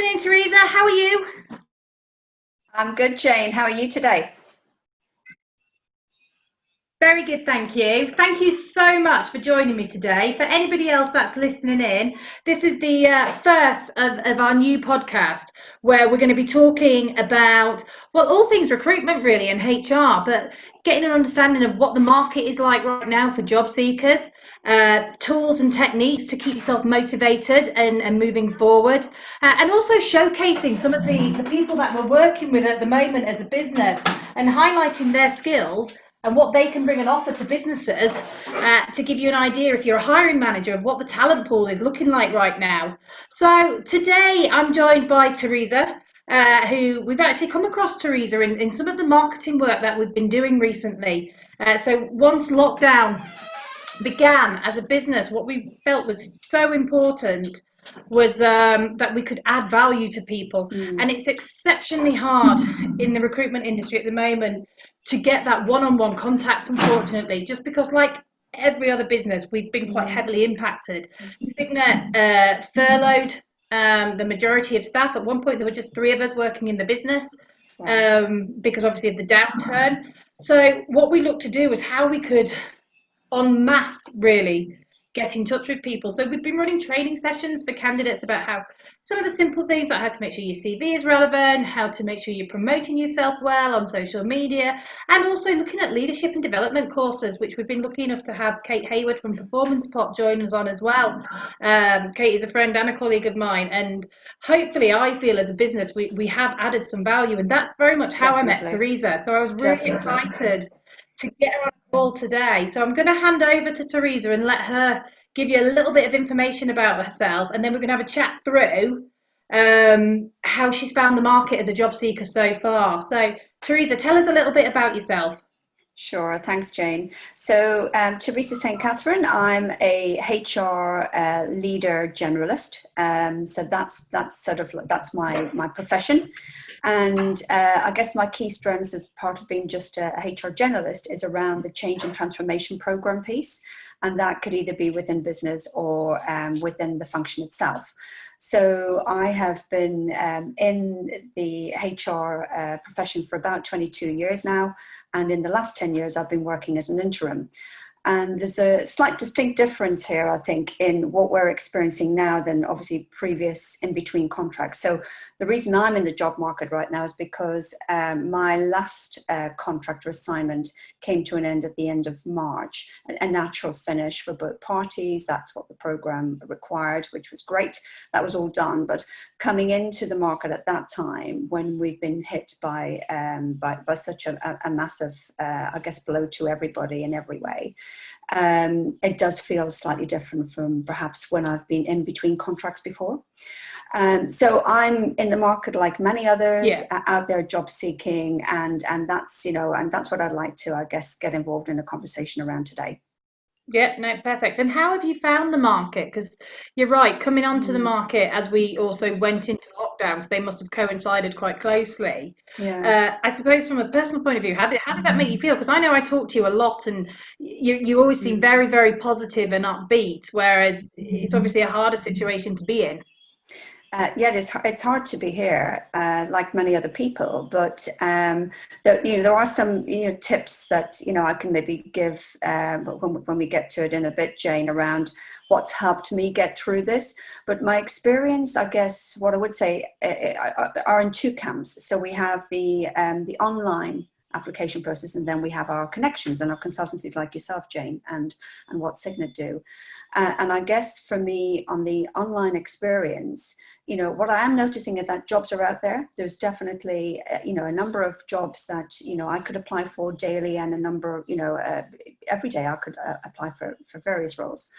afternoon, Teresa. How are you? I'm good, Jane. How are you today? Very good, thank you. Thank you so much for joining me today. For anybody else that's listening in, this is the first of our new podcast where we're going to be talking about, well, all things recruitment really and HR, but getting an understanding of what the market is like right now for job seekers, tools and techniques to keep yourself motivated and moving forward, and also showcasing some of the people that we're working with at the moment as a business and highlighting their skills and what they can bring and offer to businesses to give you an idea if you're a hiring manager of what the talent pool is looking like right now. So today I'm joined by Teresa, who we've actually come across Teresa in some of the marketing work that we've been doing recently. So once lockdown began as a business, what we felt was so important was that we could add value to people. And it's exceptionally hard in the recruitment industry at the moment to get that one-on-one contact, unfortunately, just because like every other business, we've been quite heavily impacted. Signet furloughed the majority of staff. At one point, there were just 3 of us working in the business because obviously of the downturn. So what we looked to do was how we could en masse really get in touch with people. So we've been running training sessions for candidates about how some of the simple things, like how to make sure your CV is relevant, how to make sure you're promoting yourself well on social media, and also looking at leadership and development courses, which we've been lucky enough to have Kate Hayward from Performance Pot join us on as well. Kate is a friend and a colleague of mine, and hopefully I feel as a business we have added some value, and that's very much how I met Teresa. So I was really excited to get her on the call today. So I'm going to hand over to Teresa and let her give you a little bit of information about herself, and then we're going to have a chat through how she's found the market as a job seeker so far. So Teresa, tell us a little bit about yourself. Sure, thanks, Jane. So Teresa St Catherine, I'm a HR leader generalist. So that's my profession. And I guess my key strengths as part of being just a HR generalist is around the change and transformation program piece. And that could either be within business or within the function itself. So I have been in the HR profession for about 22 years now. And in the last 10 years, I've been working as an interim. And there's a slight distinct difference here, I think, in what we're experiencing now than obviously previous in-between contracts. So the reason I'm in the job market right now is because my last contract or assignment came to an end at the end of March, a natural finish for both parties. That's what the program required, which was great. That was all done. But coming into the market at that time, when we've been hit by such a massive, I guess, blow to everybody in every way, it does feel slightly different from perhaps when I've been in between contracts before. So I'm in the market like many others out there job seeking, and that's what I'd like to, I guess, get involved in a conversation around today. Yeah, no, perfect. And how have you found the market? Because you're right, coming onto the market as we also went into lockdowns, they must have coincided quite closely. I suppose from a personal point of view, how did that make you feel? Because I know I talk to you a lot, and you always seem very, very positive and upbeat, whereas it's obviously a harder situation to be in. It's hard to be here, like many other people. But there are some tips that I can maybe give when we get to it in a bit, Jane, around what's helped me get through this. But my experience, I guess, what I would say are in 2 camps. So we have the online application process, and then we have our connections and our consultancies like yourself, Jane, and what Signet do. And I guess for me, on the online experience, what I am noticing is that jobs are out there. There's definitely a number of jobs that I could apply for daily, and a number every day I could apply for various roles.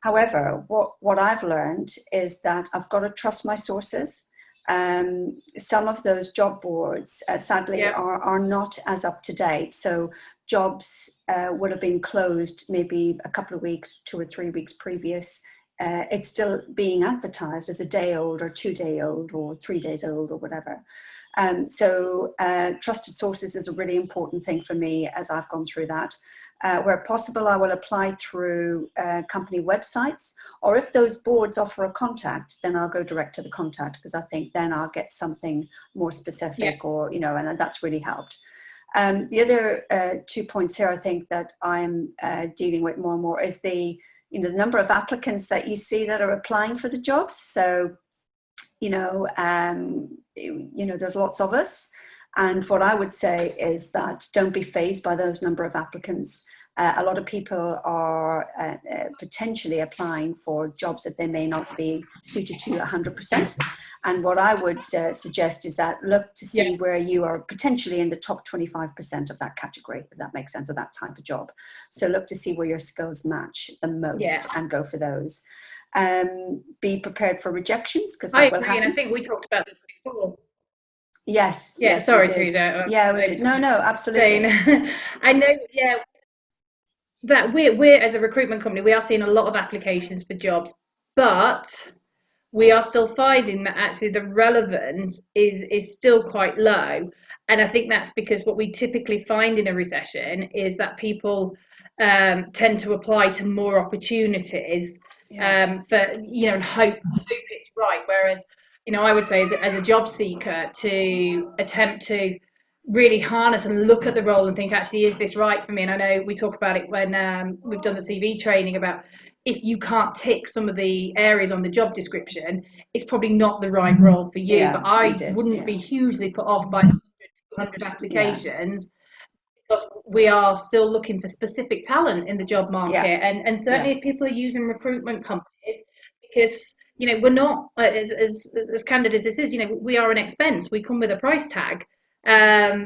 However, what I've learned is that I've got to trust my sources. Some of those job boards, sadly, are not as up to date. So jobs would have been closed maybe a couple of weeks, 2 or 3 weeks previous. It's still being advertised as a day old or 2 day old or 3 days old or whatever. So trusted sources is a really important thing for me as I've gone through that. Where possible, I will apply through company websites, or if those boards offer a contact, then I'll go direct to the contact, because I think then I'll get something more specific, or, you know, and that's really helped. The other 2 points here, I think that I'm dealing with more and more is the number of applicants that you see that are applying for the jobs. So, there's lots of us. And what I would say is that don't be fazed by those number of applicants. A lot of people are potentially applying for jobs that they may not be suited to 100%. And what I would suggest is that look to see where you are potentially in the top 25% of that category, if that makes sense, of that type of job. So look to see where your skills match the most and go for those. Be prepared for rejections, because that will happen. And I think we talked about this before. Yes. Yeah. Yes, sorry, Teresa. Yeah, we did. No, absolutely. I know. Yeah. That we're as a recruitment company, we are seeing a lot of applications for jobs, but we are still finding that actually the relevance is still quite low. And I think that's because what we typically find in a recession is that people tend to apply to more opportunities for, and hope it's right. Whereas, I would say as a job seeker, to attempt to really harness and look at the role and think, actually, is this right for me? And I know we talk about it when we've done the CV training about, if you can't tick some of the areas on the job description, it's probably not the right role for you. But I wouldn't be hugely put off by 100 applications, because we are still looking for specific talent in the job market. And certainly if people are using recruitment companies, because we're not as candid as this is, we are an expense, we come with a price tag.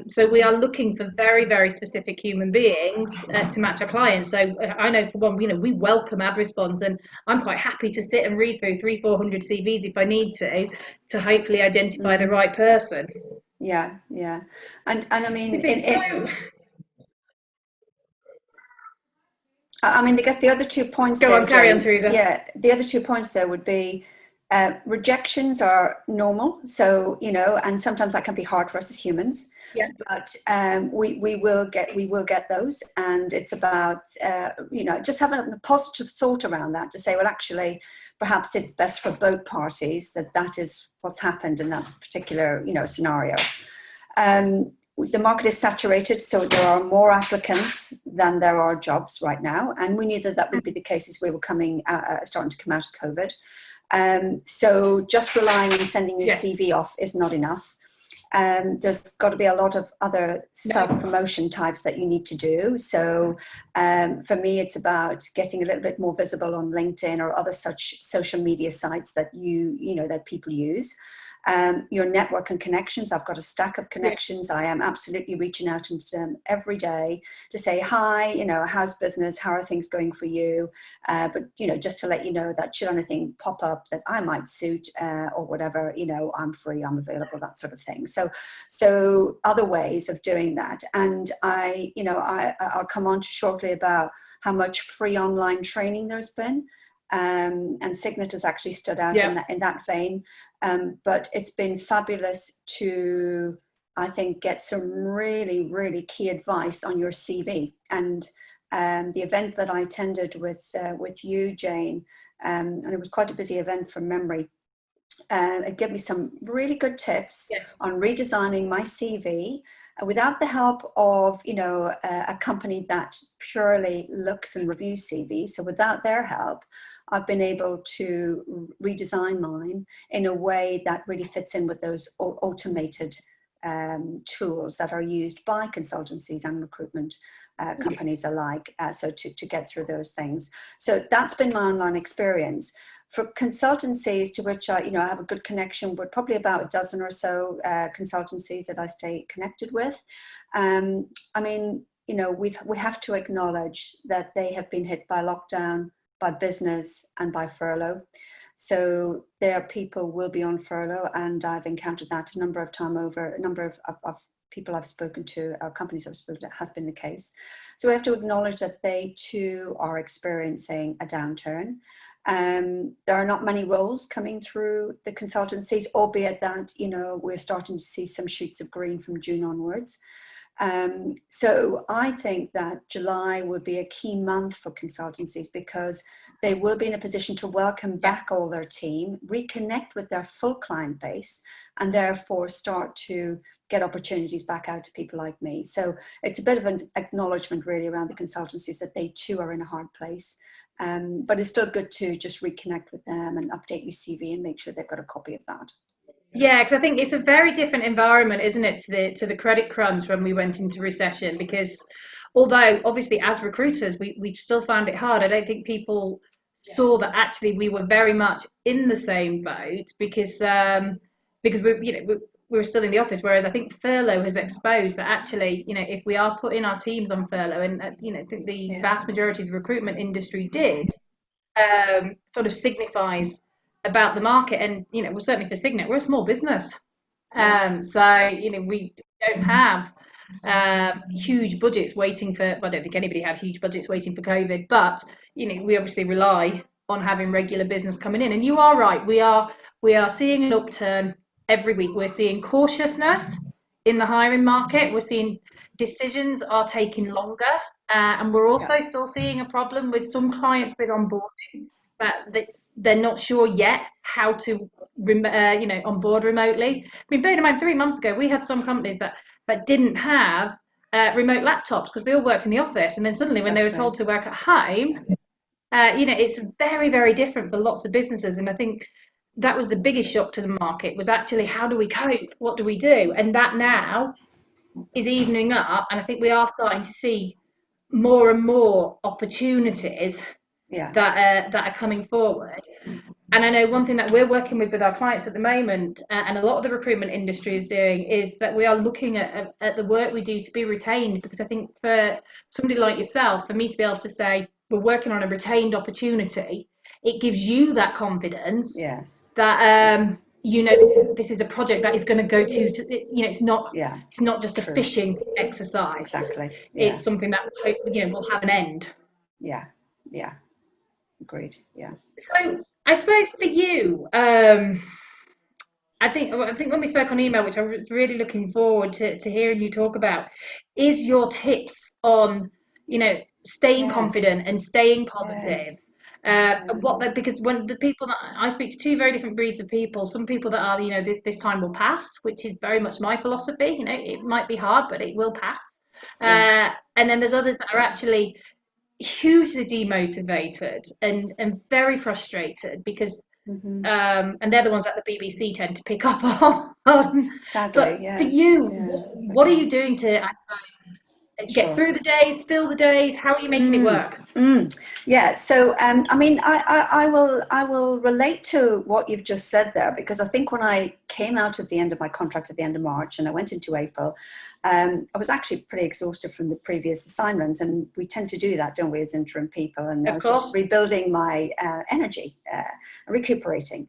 So we are looking for very, very specific human beings to match our clients. So I know for one, we welcome ad response, and I'm quite happy to sit and read through 300-400 CVs if I need to hopefully identify the right person. Yeah. And I mean, I guess the other 2 points carry on, Teresa. Yeah, the other 2 points there would be rejections are normal. So, and sometimes that can be hard for us as humans. Yeah. But we will get those, and it's about just having a positive thought around that, to say, well, actually, perhaps it's best for both parties that is what's happened in that particular scenario. The market is saturated, so there are more applicants than there are jobs right now, and we knew that would be the case as we were starting to come out of COVID. So just relying on sending your CV off is not enough. There's got to be a lot of other self-promotion types that you need to do. So for me, it's about getting a little bit more visible on LinkedIn or other such social media sites that that people use. Your network and connections. I've got a stack of connections. I am absolutely reaching out into them every day to say, hi, how's business? How are things going for you? But, just to let you know that should anything pop up that I might suit or whatever, I'm free, I'm available, that sort of thing. So other ways of doing that. And I'll come on to shortly about how much free online training there's been. And Signet has actually stood out in that vein. But it's been fabulous to, I think, get some really, really key advice on your CV. And the event that I attended with you, Jane, and it was quite a busy event from memory, it gave me some really good tips on redesigning my CV without the help of, a company that purely looks and reviews CVs. So without their help, I've been able to redesign mine in a way that really fits in with those automated tools that are used by consultancies and recruitment companies alike. So to get through those things. So that's been my online experience. For consultancies to which I have a good connection with, probably about a dozen or so consultancies that I stay connected with. We have to acknowledge that they have been hit by lockdown, by business, and by furlough. So their people will be on furlough, and I've encountered that a number of times over. A number of people I've spoken to, or companies I've spoken to, has been the case. So we have to acknowledge that they too are experiencing a downturn. There are not many roles coming through the consultancies, albeit that, we're starting to see some shoots of green from June onwards. So I think that July would be a key month for consultancies, because they will be in a position to welcome back all their team, reconnect with their full client base, and therefore start to get opportunities back out to people like me. So it's a bit of an acknowledgement really around the consultancies that they too are in a hard place. But it's still good to just reconnect with them and update your CV and make sure they've got a copy of that. Yeah, because I think it's a very different environment, isn't it, to the credit crunch when we went into recession? Because although obviously as recruiters we still found it hard, I don't think people saw that actually we were very much in the same boat, because we were still in the office. Whereas I think furlough has exposed that actually, if we are putting our teams on furlough, and I think the vast majority of the recruitment industry did, sort of signifies about the market. And well, certainly for Signet, we're a small business, so we don't have huge budgets waiting for, well, I don't think anybody had huge budgets waiting for COVID, but we obviously rely on having regular business coming in. And you are right, we are seeing an upturn every week. We're seeing cautiousness in the hiring market. We're seeing decisions are taking longer, and we're also still seeing a problem with some clients with onboarding, that they're not sure yet how to onboard remotely. I mean, bear in mind, 3 months ago we had some companies that didn't have remote laptops because they all worked in the office, and then suddenly when they were told to work at home, it's very, very different for lots of businesses. And I think that was the biggest shock to the market, was actually, how do we cope? What do we do? And that now is evening up, and I think we are starting to see more and more opportunities that are coming forward. And I know one thing that we're working with our clients at the moment, and a lot of the recruitment industry is doing, is that we are looking at the work we do to be retained. Because I think for somebody like yourself, for me to be able to say we're working on a retained opportunity, it gives you that confidence that this is a project that is going to go to it's not just a fishing exercise. Exactly. It's something that will have an end. Agreed. So I suppose for you, I think when we spoke on email, which I was really looking forward to hearing you talk about, is your tips on staying confident and staying positive. Because when the people that I speak to, two very different breeds of people. Some people that are this time will pass, which is very much my philosophy. It might be hard, but it will pass. And then there's others that are actually hugely demotivated and very frustrated, because and they're the ones that the BBC tend to pick up on. Sadly, but for you, what are you doing to, I suppose, get through the days, fill the days? How are you making it work? So I mean, I will relate to what you've just said there, because I think when I came out at the end of my contract at the end of March and I went into April, I was actually pretty exhausted from the previous assignment, and we tend to do that, don't we, as interim people? And I was just rebuilding my energy, recuperating.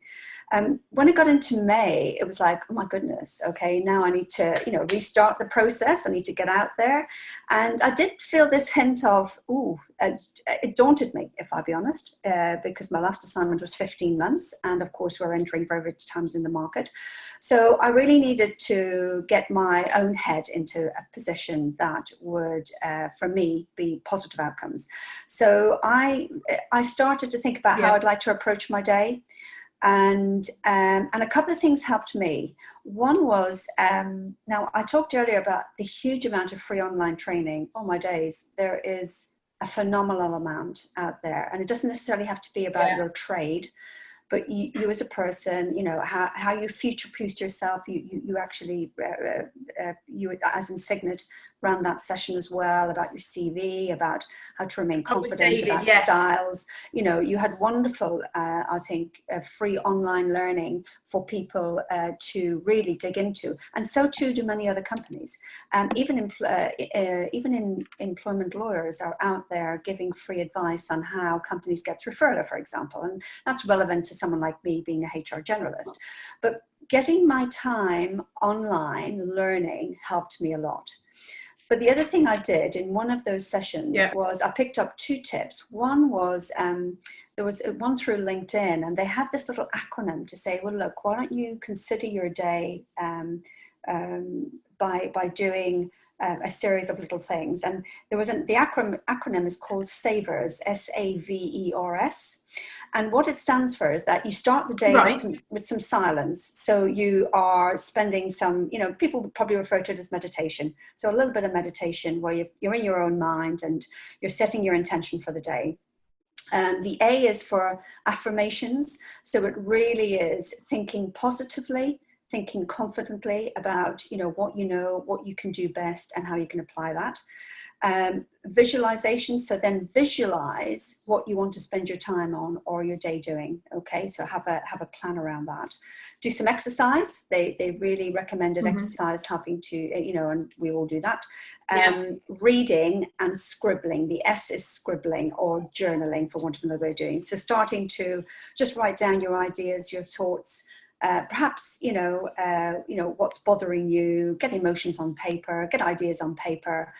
When I got into May, it was like, oh my goodness, okay, now I need to, restart the process. I need to get out there. And I did feel this hint of, it daunted me, if I'll be honest, because my last assignment was 15 months. And of course, we're entering very rich times in the market. So I really needed to get my own head into a position that would, for me, be positive outcomes. So I started to think about how I'd like to approach my day. And a couple of things helped me. One was, now I talked earlier about the huge amount of free online training. Oh my days, there is a phenomenal amount out there. And it doesn't necessarily have to be about your trade, but you as a person, how you future-proofed yourself. You actually, you as in Signet, ran that session as well about your CV, about how to remain confident, about styles. You had wonderful, I think, free online learning for people to really dig into, and so too do many other companies. Even in employment lawyers are out there giving free advice on how companies get through furlough, for example, and that's relevant to someone like me being a HR generalist. But getting my time online learning helped me a lot. But the other thing I did in one of those sessions was I picked up 2 tips. One was there was one through LinkedIn, and they had this little acronym to say, well, look, why don't you consider your day by doing a series of little things. And there was the acronym is called SAVERS, SAVERS. And what it stands for is that you start the day with some silence. So you are spending some, people would probably refer to it as meditation. So a little bit of meditation where you're in your own mind and you're setting your intention for the day. The A is for affirmations. So it really is thinking positively, thinking confidently about, what you can do best and how you can apply that. Visualization, so then visualize what you want to spend your time on or your day doing. Okay, so have a plan around that. Do some exercise. They really recommended exercise, helping to, and we all do that. Reading and scribbling. The S is scribbling or journaling, for want of another way of doing. So starting to just write down your ideas, your thoughts, perhaps, what's bothering you, get emotions on paper, get ideas on paper.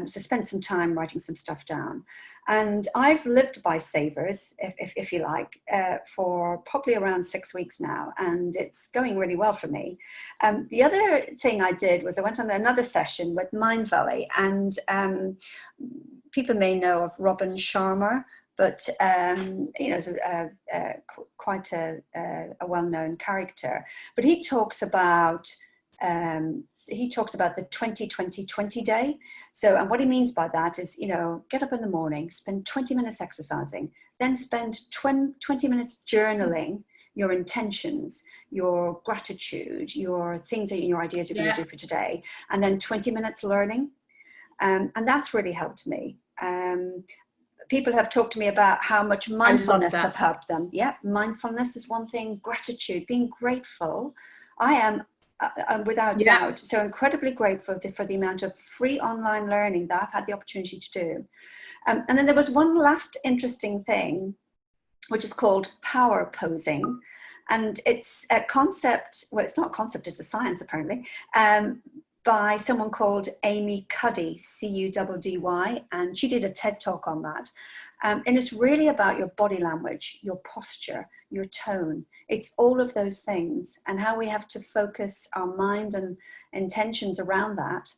So spend some time writing some stuff down. And I've lived by SAVERS, if you like, for probably around 6 weeks now. And it's going really well for me. The other thing I did was I went on another session with Mind Valley. And people may know of Robin Sharma, but quite a well-known character. But he talks about the 20-20-20 day. So, and what he means by that is, get up in the morning, spend 20 minutes exercising, then spend 20 minutes journaling your intentions, your gratitude, your things, your ideas you're going to do for today, and then 20 minutes learning. And that's really helped me. People have talked to me about how much mindfulness have helped them. Yeah, mindfulness is one thing. Gratitude, being grateful. I am, without doubt, so incredibly grateful for the amount of free online learning that I've had the opportunity to do. And then there was one last interesting thing, which is called power posing. And it's a concept, well, it's not a concept, it's a science apparently, by someone called Amy Cuddy, Cuddy, and she did a TED talk on that. And it's really about your body language, your posture, your tone. It's all of those things and how we have to focus our mind and intentions around that.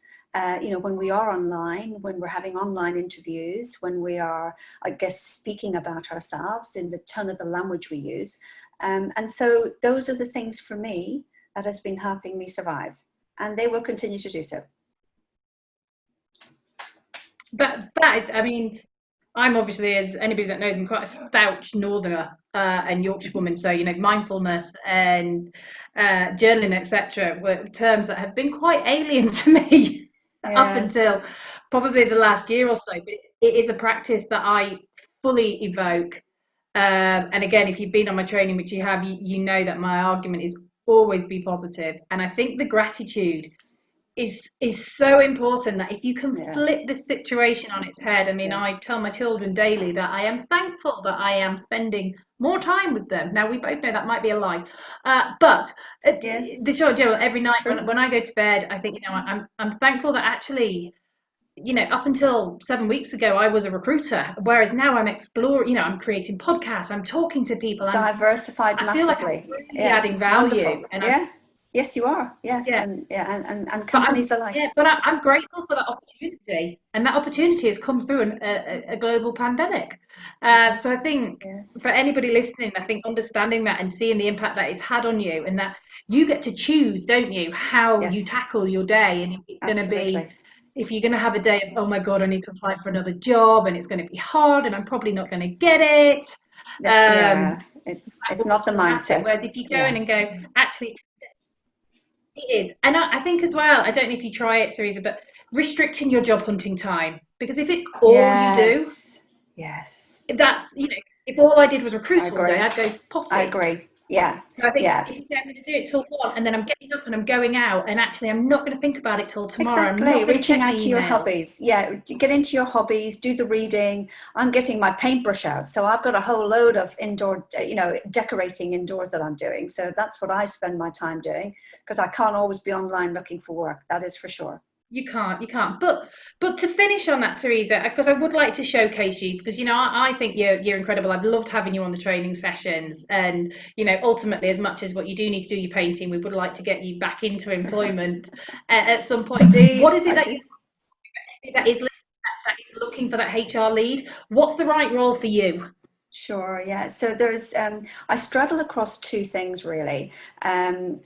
When we are online, when we're having online interviews, when we are, I guess, speaking about ourselves in the tone of the language we use. And so those are the things for me that has been helping me survive. And they will continue to do so. I'm obviously, as anybody that knows me, quite a stout northerner and Yorkshire woman. So, mindfulness and journaling, etc., were terms that have been quite alien to me up until probably the last year or so. But it is a practice that I fully evoke. And again, if you've been on my training, which you have, you know that my argument is always be positive. And I think the gratitude is so important, that if you can flip the situation on its head. I tell my children daily that I am thankful that I am spending more time with them. Now, we both know that might be a lie, but the short general, every night when I go to bed, I think, I'm thankful that actually, up until 7 weeks ago, I was a recruiter, whereas now I'm exploring, I'm creating podcasts, I'm talking to people. Diversified massively. I feel like I'm really adding value. Wonderful. And yes, you are. Yes. Yeah. And companies alike. Yeah, but I'm grateful for that opportunity. And that opportunity has come through a global pandemic. So I think for anybody listening, I think understanding that and seeing the impact that it's had on you, and that you get to choose, don't you, how you tackle your day. And if it's going to be, if you're going to have a day of, oh my God, I need to apply for another job and it's going to be hard and I'm probably not going to get it. It's not the mindset. Whereas if you go in and go, actually, it is. And I think as well, I don't know if you try it, Teresa, but restricting your job hunting time. Because if it's all you do, if that's, if all I did was recruit all day, I'd go potty. I agree. Yeah. So I think if you say I'm going to do it till 1 and then I'm getting up and I'm going out and actually I'm not going to think about it till tomorrow. Exactly. I'm not reaching out to your hobbies. Yeah. Get into your hobbies, do the reading. I'm getting my paintbrush out. So I've got a whole load of indoor, decorating indoors that I'm doing. So that's what I spend my time doing, because I can't always be online looking for work. That is for sure. You can't. But to finish on that, Teresa, because I would like to showcase you, because I think you're incredible. I've loved having you on the training sessions, and ultimately, as much as what you do need to do your painting, we would like to get you back into employment at some point. Indeed, What is it I do. that is looking for that HR lead? What's the right role for you? Sure, yeah. So there's, I straddle across two things really. I'm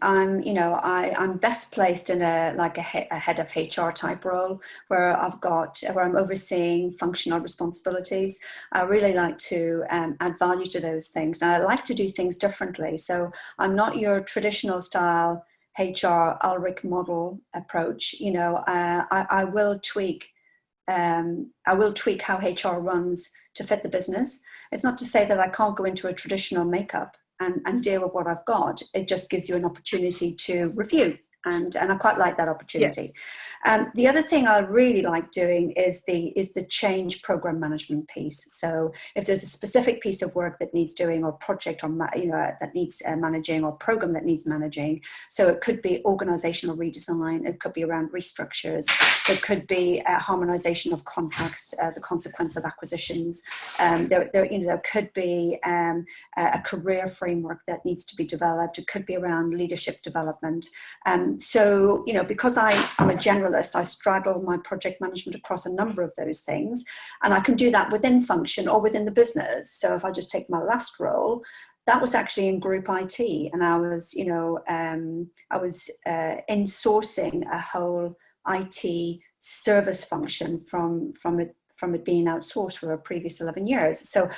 best placed in a head of HR type role where I'm overseeing functional responsibilities. I really like to add value to those things, and I like to do things differently. So I'm not your traditional style HR Ulrich model approach. I will tweak. I will tweak how HR runs to fit the business. It's not to say that I can't go into a traditional makeup and deal with what I've got. It just gives you an opportunity to review. And I quite like that opportunity. The other thing I really like doing is the change program management piece. So if there's a specific piece of work that needs doing, or project that needs managing, or program that needs managing, so it could be organizational redesign, it could be around restructures, it could be a harmonization of contracts as a consequence of acquisitions. There could be a career framework that needs to be developed. It could be around leadership development. So, because I'm a generalist, I straddle my project management across a number of those things, and I can do that within function or within the business. So if I just take my last role, that was actually in group IT, and I was insourcing a whole IT service function from it being outsourced for a previous 11 years. So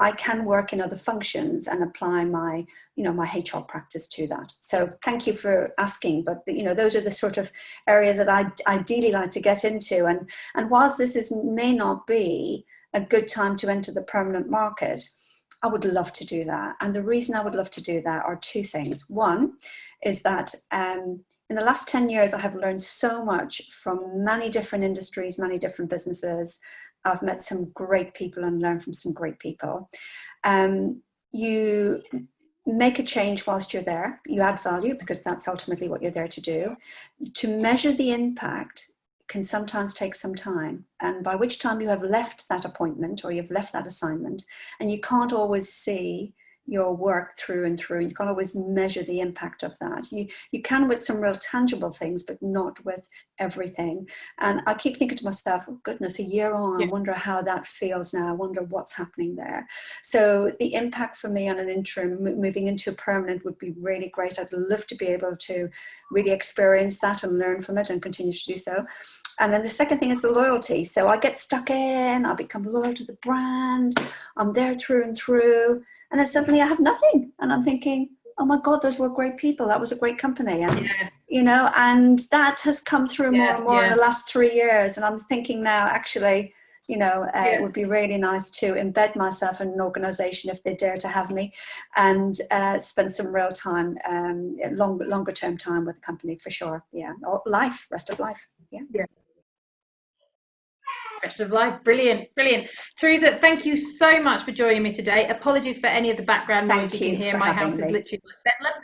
I can work in other functions and apply my HR practice to that. So thank you for asking, but those are the sort of areas that I ideally like to get into. And whilst this may not be a good time to enter the permanent market, I would love to do that. And the reason I would love to do that are two things. One is that in the last 10 years, I have learned so much from many different industries, many different businesses. I've met some great people and learned from some great people. You make a change whilst you're there. You add value because that's ultimately what you're there to do. To measure the impact can sometimes take some time, and by which time you have left that appointment or you've left that assignment, and you can't always see your work through and through. You can't always measure the impact of that. You can with some real tangible things, but not with everything. And I keep thinking to myself, oh goodness, a year on, I wonder how that feels now. I wonder what's happening there. So the impact for me on an interim moving into a permanent would be really great. I'd love to be able to really experience that and learn from it and continue to do so. And then the second thing is the loyalty. So I get stuck in, I become loyal to the brand, I'm there through and through. And then suddenly I have nothing. And I'm thinking, oh my God, those were great people. That was a great company. And, and that has come through more and more in the last 3 years. And I'm thinking now, actually, it would be really nice to embed myself in an organization if they dare to have me, and spend some real time, longer term time with the company for sure. Yeah. Or rest of life. Yeah. Rest of life. Brilliant. Teresa, thank you so much for joining me today. Apologies for any of the background noise you can hear. My house is literally like bedlam.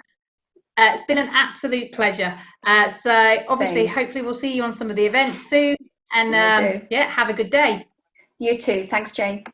It's been an absolute pleasure. So obviously, hopefully we'll see you on some of the events soon. And have a good day. You too. Thanks, Jane.